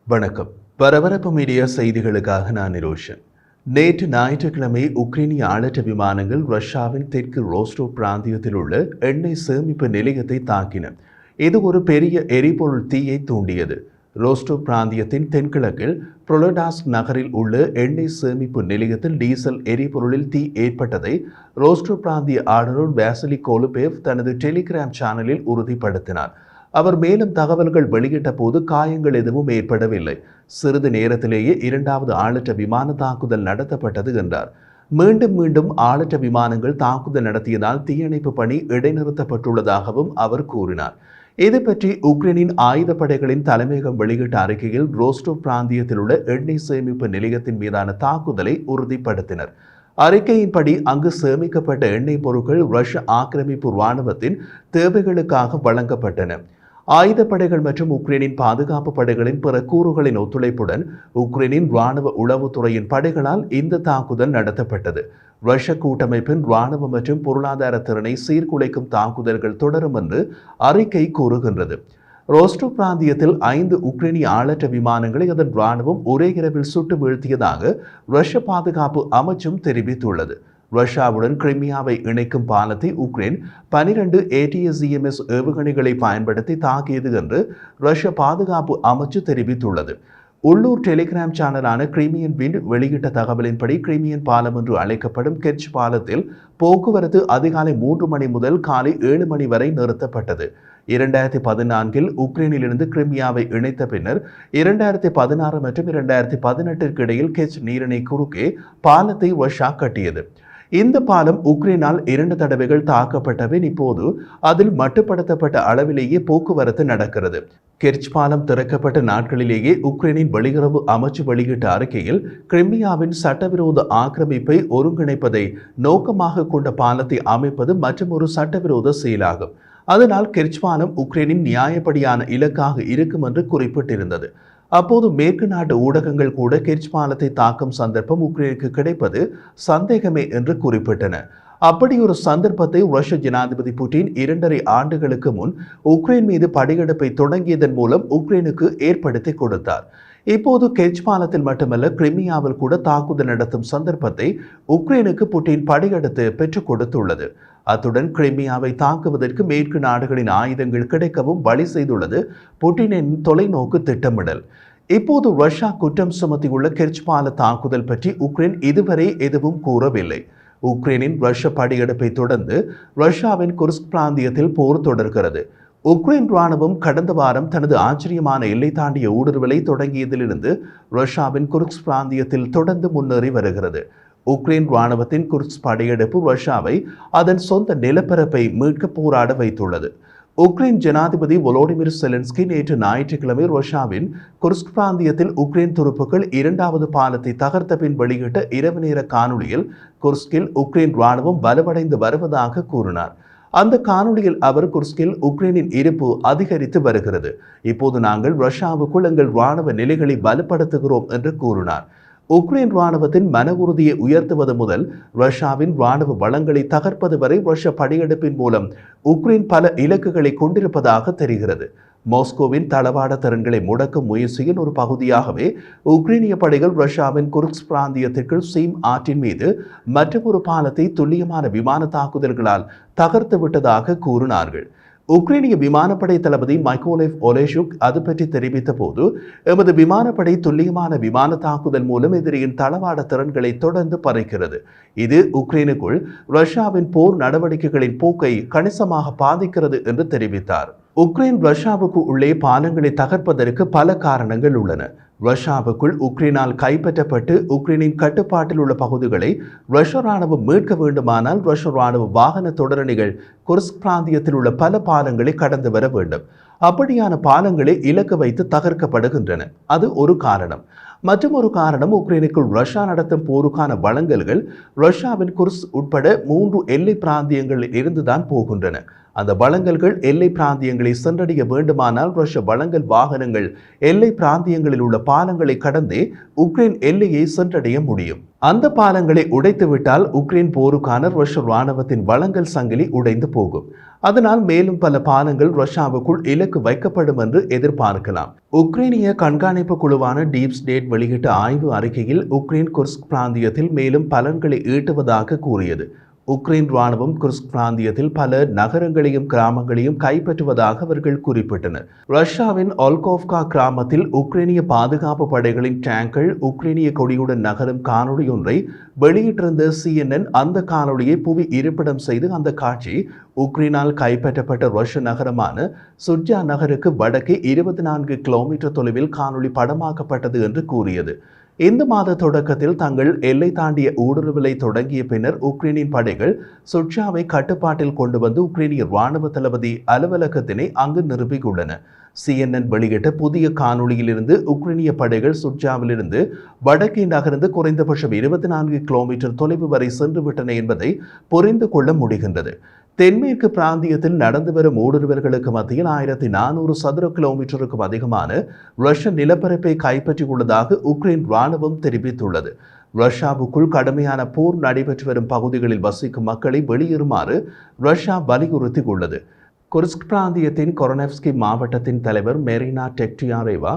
வணக்கம். பரபரப்பு மீடியா செய்திகளுக்காக நான் நிரோஷன். நேற்று ஞாயிற்றுக்கிழமை உக்ரைனிய ஆளற்ற விமானங்கள் ரஷ்யாவின் தெற்கு ரோஸ்டோவ் பிராந்தியத்தில் உள்ள எண்ணெய் சேமிப்பு நிலையத்தை தாக்கின. இது ஒரு பெரிய எரிபொருள் தீயை தூண்டியது. ரோஸ்டோவ் பிராந்தியத்தின் தென்கிழக்கில் புரோலடாஸ்க் நகரில் உள்ள எண்ணெய் சேமிப்பு நிலையத்தில் டீசல் எரிபொருளில் தீ ஏற்பட்டதை ரோஸ்டோவ் பிராந்திய ஆளுநர் வாசிலி கோலுபேவ் தனது டெலிகிராம் சேனலில் உறுதிப்படுத்தினார். அவர் மேலும் தகவல்கள் வெளியிட்ட போது காயங்கள் எதுவும் ஏற்படவில்லை. சிறிது நேரத்திலேயே இரண்டாவது ஆளற்ற விமான தாக்குதல் நடத்தப்பட்டது என்றார். மீண்டும் மீண்டும் ஆளற்ற விமானங்கள் தாக்குதல் நடத்தியதால் தீயணைப்பு பணி இடைநிறுத்தப்பட்டுள்ளதாகவும் அவர் கூறினார். இது பற்றி உக்ரைனின் ஆயுதப்படைகளின் தலைமையகம் வெளியிட்ட அறிக்கையில் ரோஸ்டோவ் பிராந்தியத்தில் உள்ள எண்ணெய் சேமிப்பு நிலையத்தின் மீதான தாக்குதலை உறுதிப்படுத்தினர். அறிக்கையின்படி அங்கு சேமிக்கப்பட்ட எண்ணெய் பொருட்கள் ரஷ்ய ஆக்கிரமிப்பு இராணுவத்தின் தேவைகளுக்காக வழங்கப்பட்டன. ஆயுதப்படைகள் மற்றும் உக்ரைனின் பாதுகாப்பு படைகளின் பிற கூறுகளின் ஒத்துழைப்புடன் உக்ரைனின் இராணுவ உளவுத்துறையின் படைகளால் இந்த தாக்குதல் நடத்தப்பட்டது. ரஷ்ய கூட்டமைப்பின் இராணுவ மற்றும் பொருளாதார திறனை சீர்குலைக்கும் தாக்குதல்கள் தொடரும் என்று அறிக்கை கூறுகின்றது. ரோஸ்டோவ் பிராந்தியத்தில் 5 உக்ரைனிய ஆளற்ற விமானங்களை அதன் இராணுவம் ஒரே இரவில் சுட்டு வீழ்த்தியதாக ரஷ்ய பாதுகாப்பு அமைச்சும் தெரிவித்துள்ளது. ரஷ்யாவுடன் கிரிமியாவை இணைக்கும் பாலத்தை உக்ரைன் 12 ATACMS ஏவுகணைகளை பயன்படுத்தி தாக்கியது என்று ரஷ்ய பாதுகாப்பு அமைச்சு தெரிவித்துள்ளது. உள்ளூர் டெலிகிராம் சேனலான கிரிமியன் விண்ட் வெளியிட்ட தகவலின்படி கிரிமியன் பாலம் என்று அழைக்கப்படும் கெர்ச் பாலத்தில் போக்குவரத்து அதிகாலை 3 மணி முதல் காலை 7 மணி வரை நிறுத்தப்பட்டது. 2014 உக்ரைனிலிருந்து கிரிமியாவை இணைத்த பின்னர் 2016 மற்றும் 2018 இடையில் கெச் நீரிணை குறுக்கே பாலத்தை ரஷ்யா கட்டியது. இந்த பாலம் உக்ரைனால் 2 தடவைகள் தாக்கப்பட்டபின் இப்போது அதில் மட்டுப்படுத்தப்பட்ட அளவிலேயே போக்குவரத்து நடக்கிறது. கெர்ச் பாலம் திறக்கப்பட்ட நாட்களிலேயே உக்ரைனின் வெளியுறவு அமைச்சு வெளியிட்ட அறிக்கையில் கிரிமியாவின் சட்டவிரோத ஆக்கிரமிப்பை ஒருங்கிணைப்பதை நோக்கமாக கொண்ட பாலத்தை அமைப்பது மற்றும் ஒரு சட்டவிரோத செயலாகும். அதனால் கெர்ச் பாலம் உக்ரைனின் நியாயப்படியான இலக்காக இருக்கும் என்று குறிப்பிட்டிருந்தது. அப்போது மேற்கு நாட்டு ஊடகங்கள் கூட கெர்ச் பாலத்தை தாக்கும் சந்தர்ப்பம் உக்ரைனுக்கு கிடைப்பது சந்தேகமே என்று குறிப்பிட்டன. அப்படி ஒரு சந்தர்ப்பத்தை ரஷ்ய ஜனாதிபதி புட்டின் 2.5 ஆண்டுகளுக்கு முன் உக்ரைன் மீது படையெடுப்பை தொடங்கியதன் மூலம் உக்ரைனுக்கு ஏற்படுத்தி கொடுத்தார். இப்போது கெர்ச் பாலத்தில் மட்டுமல்ல கிரிமியாவில் கூட தாக்குதல் நடத்தும் சந்தர்ப்பத்தை உக்ரைனுக்கு புட்டின் படையெடுத்து பெற்றுக் கொடுத்துள்ளது. அத்துடன் கிரிமியாவை தாக்குவதற்கு மேற்கு நாடுகளின் ஆயுதங்கள் கிடைக்கவும் வழி செய்துள்ளது புட்டினின் தொலைநோக்கு திட்டமிடல். இப்போது ரஷ்யா குற்றம் சுமத்தியுள்ள கெர்ச் பால தாக்குதல் பற்றி உக்ரைன் இதுவரை எதுவும் கூறவில்லை. உக்ரைனின் ரஷ்ய படையெடுப்பை தொடர்ந்து ரஷ்யாவின் குர்ஸ்க் பிராந்தியத்தில் போர் தொடர்கிறது. உக்ரைன் ராணுவம் கடந்த வாரம் தனது ஆச்சரியமான எல்லை தாண்டிய ஊடுருவலை தொடங்கியதிலிருந்து ரஷ்யாவின் குர்ஸ்க் பிராந்தியத்தில் தொடர்ந்து முன்னேறி வருகிறது. உக்ரைன் ராணுவத்தின் குர்ஸ்க் படையெடுப்பு ரஷ்யாவை அதன் சொந்த நிலப்பரப்பை மீட்க போராட வைத்துள்ளது. உக்ரைன் ஜனாதிபதி வோலோடிமிர் செலன்ஸ்கி நேற்று ஞாயிற்றுக்கிழமை ரஷ்யாவின் குர்ஸ்க் பிராந்தியத்தில் உக்ரைன் துருப்புக்கள் 2வது பாலத்தை தகர்த்த பின் வெளியிட்ட இரவு நேர காணொலியில் குர்ஸ்கில் உக்ரைன் ராணுவம் பலவடைந்து வருவதாக கூறினார். அந்த காணொலியில் அவர் குர்ஸ்கில் உக்ரைனின் இருப்பு அதிகரித்து வருகிறது, இப்போது நாங்கள் ரஷ்யாவுக்குள் எங்கள் ராணுவ நிலைகளை பலப்படுத்துகிறோம் என்று கூறினார். உக்ரைன் ராணுவத்தின் மன உறுதியை உயர்த்துவது முதல் ரஷ்யாவின் ராணுவ வளங்களை தகர்ப்பது வரை ரஷ்ய படையெடுப்பின் மூலம் உக்ரைன் பல இலக்குகளை கொண்டிருப்பதாக தெரிகிறது. மாஸ்கோவின் தளவாட திறன்களை முடக்கும் முயற்சியின் ஒரு பகுதியாகவே உக்ரைனிய படைகள் ரஷ்யாவின் குர்ஸ்க் பிராந்தியத்திற்கு சீம் ஆற்றின் மீது மற்றொரு பாலத்தை துல்லியமான விமான தாக்குதல்களால் தகர்த்து விட்டதாக கூறினார்கள். உக்ரைனிய விமானப்படை தளபதி மைக்கோலேவ் ஒலேஷுக் அது பற்றி தெரிவித்த போது, எமது விமானப்படை துல்லியமான விமான தாக்குதல் மூலம் எதிரியின் தளவாட திறன்களை தொடர்ந்து பறைக்கிறது. இது உக்ரைனுக்குள் ரஷ்யாவின் போர் நடவடிக்கைகளின் போக்கை கணிசமாக பாதிக்கிறது என்று தெரிவித்தார். உக்ரைன் ரஷ்யாவுக்கு உள்ளே பாலங்களை தகர்ப்பதற்கு பல காரணங்கள் உள்ளன. ரஷ்யாவுக்குள் உக்ரைனால் கைப்பற்றப்பட்டு உக்ரைனின் கட்டுப்பாட்டில் உள்ள பகுதிகளை ரஷ்ய ராணுவம் மீட்க வேண்டுமானால் ரஷ்ய ராணுவ வாகன தொடரணிகள் குர்ஸ்க் பிராந்தியத்தில் உள்ள பல பாலங்களை கடந்து வர வேண்டும். அப்படியான பாலங்களை இலக்கு வைத்து தகர்க்கப்படுகின்றன. அது ஒரு காரணம். மற்றும் ஒரு காரணம், உக்ரைனுக்குள் ரஷ்யா நடத்தும் போருக்கான வழங்கல்கள் ரஷ்யாவின் குர்ஸ்க் உட்பட 3 எல்லை பிராந்தியங்களில் இருந்துதான் போகின்றன. அந்த வழங்கல்கள் எல்லை பிராந்தியங்களை சென்றடைய வேண்டுமானால் ரஷ்ய வழங்கல் வாகனங்கள் எல்லை பிராந்தியங்களில் உள்ள பாலங்களை கடந்தே உக்ரைன் எல்லையை சென்றடைய முடியும். அந்த பாலங்களை உடைத்துவிட்டால் உக்ரைன் போருக்கான ரஷ்ய ராணுவத்தின் வழங்கல் சங்கிலி உடைந்து போகும். அதனால் மேலும் பல பாலங்கள் ரஷ்யாவுக்குள் இலக்கு வைக்கப்படும் என்று எதிர்பார்க்கலாம். உக்ரைனிய கண்காணிப்பு குழுவான டீப் ஸ்டேட் வெளியிட்ட ஆய்வு அறிக்கையில் உக்ரைன் குர்ஸ்க் பிராந்தியத்தில் மேலும் பலன்களை ஈட்டுவதாக கூறியது. உக்ரைன் ராணுவம் குர்ஸ்க் பிராந்தியத்தில் பல நகரங்களையும் கிராமங்களையும் கைப்பற்றுவதாக அவர்கள் குறிப்பிட்டனர். ரஷ்யாவின் ஆல்கோவ்கா கிராமத்தில் உக்ரைனிய பாதுகாப்பு படைகளின் டேங்கர்கள் உக்ரைனிய கொடியுடன் நகரும் காணொலி ஒன்றை வெளியிட்டிருந்த CNN அந்த காணொலியை புவி இருப்பிடம் செய்து அந்த காட்சி உக்ரைனால் கைப்பற்றப்பட்ட ரஷ்ய நகரமான சுட்ஜா நகருக்கு வடக்கே 24 கிலோமீட்டர் தொலைவில் காணொலி படமாக்கப்பட்டது என்று கூறியது. இந்த மாத தொடக்கத்தில் தங்கள் எல்லை தாண்டிய ஊடுருவலை தொடங்கிய பின்னர் உக்ரைனின் படைகள் சுட்சாவை கட்டுப்பாட்டில் கொண்டு வந்து உக்ரைனிய ராணுவ தளபதி அலுவலகத்தினை அங்கு நிறுவியுள்ளன. CNN வெளியிட்ட புதிய காணொலியிலிருந்து உக்ரைனிய படைகள் சுட்சாவிலிருந்து வடக்கே நகர்ந்து குறைந்தபட்சம் 24 கிலோமீட்டர் தொலைவு வரை சென்றுவிட்டன என்பதை புரிந்து கொள்ள முடிகின்றது. தென்மேற்கு பிராந்தியத்தில் நடந்து வரும் ஊடுருவல்களுக்கு மத்தியில் 1400 சதுர கிலோமீட்டருக்கும் அதிகமான ரஷ்ய நிலப்பரப்பை கைப்பற்றியுள்ளதாக உக்ரைன் ராணுவம் தெரிவித்துள்ளது. ரஷ்யாவுக்குள் கடுமையான போர் நடைபெற்று வரும் பகுதிகளில் வசிக்கும் மக்களை வெளியேறுமாறு ரஷ்யா வலியுறுத்தியுள்ளது. குர்ஸ்க் பிராந்தியத்தின் கொரோனெவ்ஸ்கி மாவட்டத்தின் தலைவர் மெரினா டெக்டியாரேவா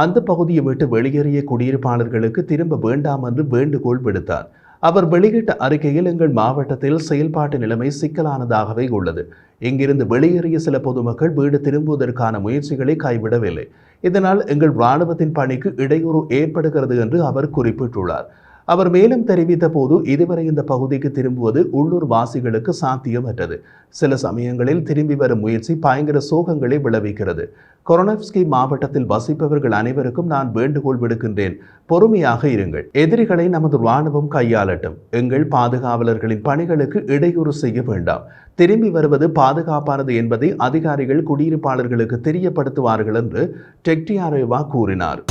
அந்த பகுதியை விட்டு வெளியேறிய குடியிருப்பாளர்களுக்கு திரும்ப வேண்டாம் என்று வேண்டுகோள் விடுத்தார். அவர் வெளியிட்ட அறிக்கையில், எங்கள் மாவட்டத்தில் செயல்பாட்டு நிலைமை சிக்கலானதாகவே உள்ளது. இங்கிருந்து வெளியேறிய சில பொதுமக்கள் வீடு திரும்புவதற்கான முயற்சிகளை கைவிடவில்லை. இதனால் எங்கள் இராணுவத்தின் பணிக்கு இடையூறு ஏற்படுகிறது என்று அவர் குறிப்பிட்டுள்ளார். அவர் மேலும் தெரிவித்த போது, இதுவரை இந்த பகுதிக்கு திரும்புவது உள்ளூர் வாசிகளுக்கு சாத்தியமற்றது. சில சமயங்களில் திரும்பி வரும் முயற்சி பயங்கர சோகங்களை விளைவிக்கிறது. கொரோனெவ்ஸ்கி மாவட்டத்தில் வசிப்பவர்கள் அனைவருக்கும் நான் வேண்டுகோள் விடுக்கின்றேன், பொறுமையாக இருங்கள். எதிரிகளை நமது இராணுவம் கையாளட்டும். எங்கள் பாதுகாவலர்களின் பணிகளுக்கு இடையூறு செய்ய வேண்டாம். திரும்பி வருவது பாதுகாப்பானது என்பதை அதிகாரிகள் குடியிருப்பாளர்களுக்கு தெரியப்படுத்துவார்கள் என்று டெக்டியாரேவா கூறினார்.